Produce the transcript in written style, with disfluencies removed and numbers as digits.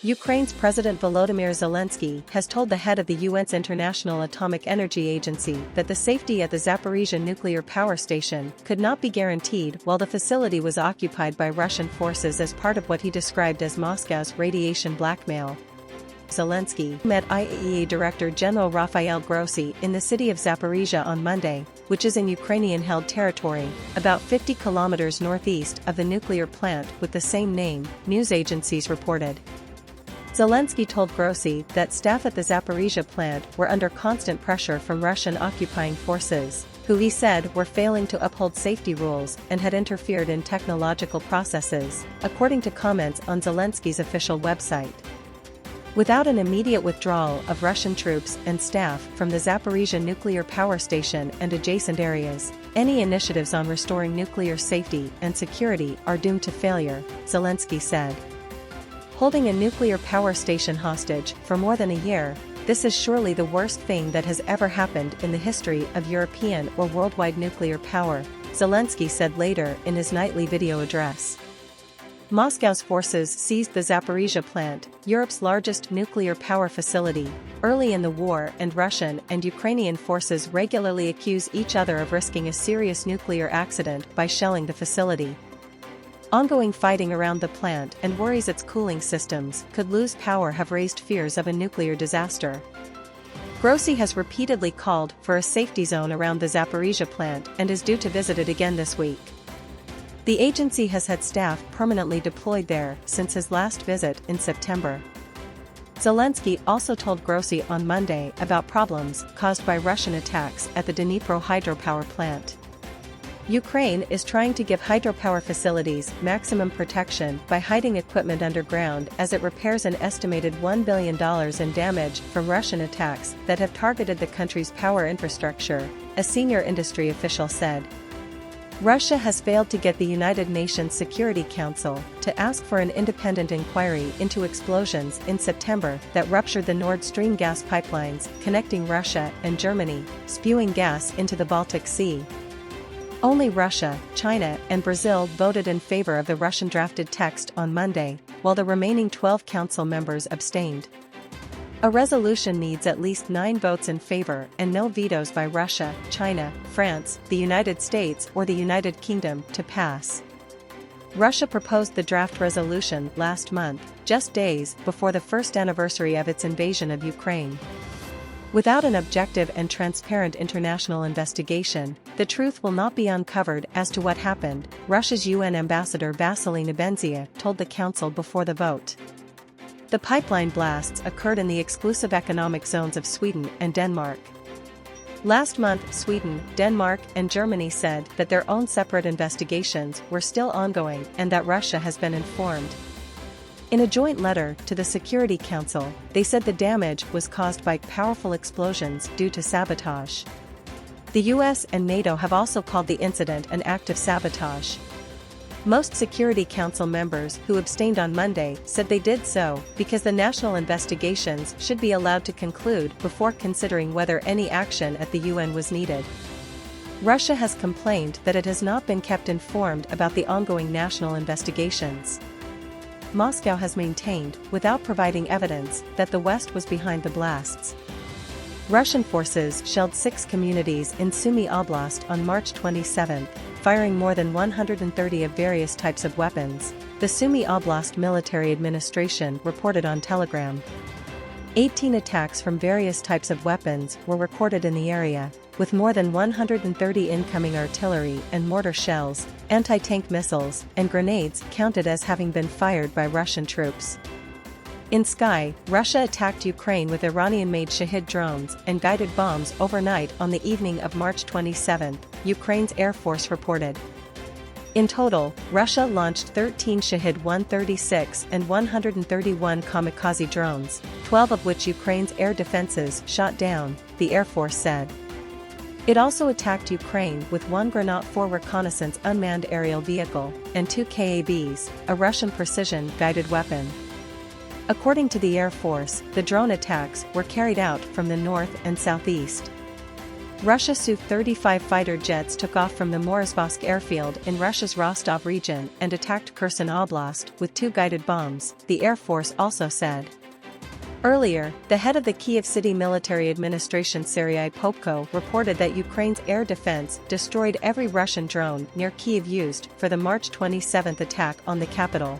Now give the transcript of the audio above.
Ukraine's President Volodymyr Zelensky has told the head of the UN's International Atomic Energy Agency that the safety at the Zaporizhia nuclear power station could not be guaranteed while the facility was occupied by Russian forces as part of what he described as Moscow's radiation blackmail. Zelensky met IAEA Director General Rafael Grossi in the city of Zaporizhia on Monday, which is in Ukrainian-held territory, about 50 kilometers northeast of the nuclear plant with the same name, news agencies reported. Zelensky told Grossi that staff at the Zaporizhia plant were under constant pressure from Russian occupying forces, who he said were failing to uphold safety rules and had interfered in technological processes, according to comments on Zelensky's official website. Without an immediate withdrawal of Russian troops and staff from the Zaporizhia nuclear power station and adjacent areas, any initiatives on restoring nuclear safety and security are doomed to failure, Zelensky said. Holding a nuclear power station hostage for more than a year, this is surely the worst thing that has ever happened in the history of European or worldwide nuclear power, Zelensky said later in his nightly video address. Moscow's forces seized the Zaporizhia plant, Europe's largest nuclear power facility, early in the war, and Russian and Ukrainian forces regularly accuse each other of risking a serious nuclear accident by shelling the facility. Ongoing fighting around the plant and worries its cooling systems could lose power have raised fears of a nuclear disaster. Grossi has repeatedly called for a safety zone around the Zaporizhia plant and is due to visit it again this week. The agency has had staff permanently deployed there since his last visit in September. Zelensky also told Grossi on Monday about problems caused by Russian attacks at the Dnipro hydropower plant. Ukraine is trying to give hydropower facilities maximum protection by hiding equipment underground as it repairs an estimated $1 billion in damage from Russian attacks that have targeted the country's power infrastructure, a senior industry official said. Russia has failed to get the United Nations Security Council to ask for an independent inquiry into explosions in September that ruptured the Nord Stream gas pipelines connecting Russia and Germany, spewing gas into the Baltic Sea. Only Russia, China, and Brazil voted in favor of the Russian-drafted text on Monday, while the remaining 12 council members abstained. A resolution needs at least 9 votes in favor and no vetoes by Russia, China, France, the United States, or the United Kingdom to pass. Russia proposed the draft resolution last month, just days before the first anniversary of its invasion of Ukraine. Without an objective and transparent international investigation, the truth will not be uncovered as to what happened, Russia's UN ambassador Vasily Nebenzia told the council before the vote. The pipeline blasts occurred in the exclusive economic zones of Sweden and Denmark. Last month, Sweden, Denmark, and Germany said that their own separate investigations were still ongoing and that Russia has been informed. In a joint letter to the Security Council, they said the damage was caused by powerful explosions due to sabotage. The US and NATO have also called the incident an act of sabotage. Most Security Council members who abstained on Monday said they did so because the national investigations should be allowed to conclude before considering whether any action at the UN was needed. Russia has complained that it has not been kept informed about the ongoing national investigations. Moscow has maintained, without providing evidence, that the West was behind the blasts. Russian forces shelled 6 communities in Sumy Oblast on March 27, firing more than 130 of various types of weapons, the Sumy Oblast Military Administration reported on Telegram. 18 attacks from various types of weapons were recorded in the area, with more than 130 incoming artillery and mortar shells, anti-tank missiles, and grenades counted as having been fired by Russian troops. In Sky, Russia attacked Ukraine with Iranian-made Shahed drones and guided bombs overnight on the evening of March 27, Ukraine's Air Force reported. In total, Russia launched 13 Shahed 136 and 131 kamikaze drones, 12 of which Ukraine's air defenses shot down, the Air Force said. It also attacked Ukraine with 1 Granat 4 reconnaissance unmanned aerial vehicle and 2 KABs, a Russian precision-guided weapon. According to the Air Force, the drone attacks were carried out from the north and southeast. Russia Su-35 fighter jets took off from the Morozovsk airfield in Russia's Rostov region and attacked Kherson Oblast with 2 guided bombs, the Air Force also said. Earlier, the head of the Kyiv City Military Administration Serhiy Popko reported that Ukraine's air defense destroyed every Russian drone near Kyiv used for the March 27 attack on the capital.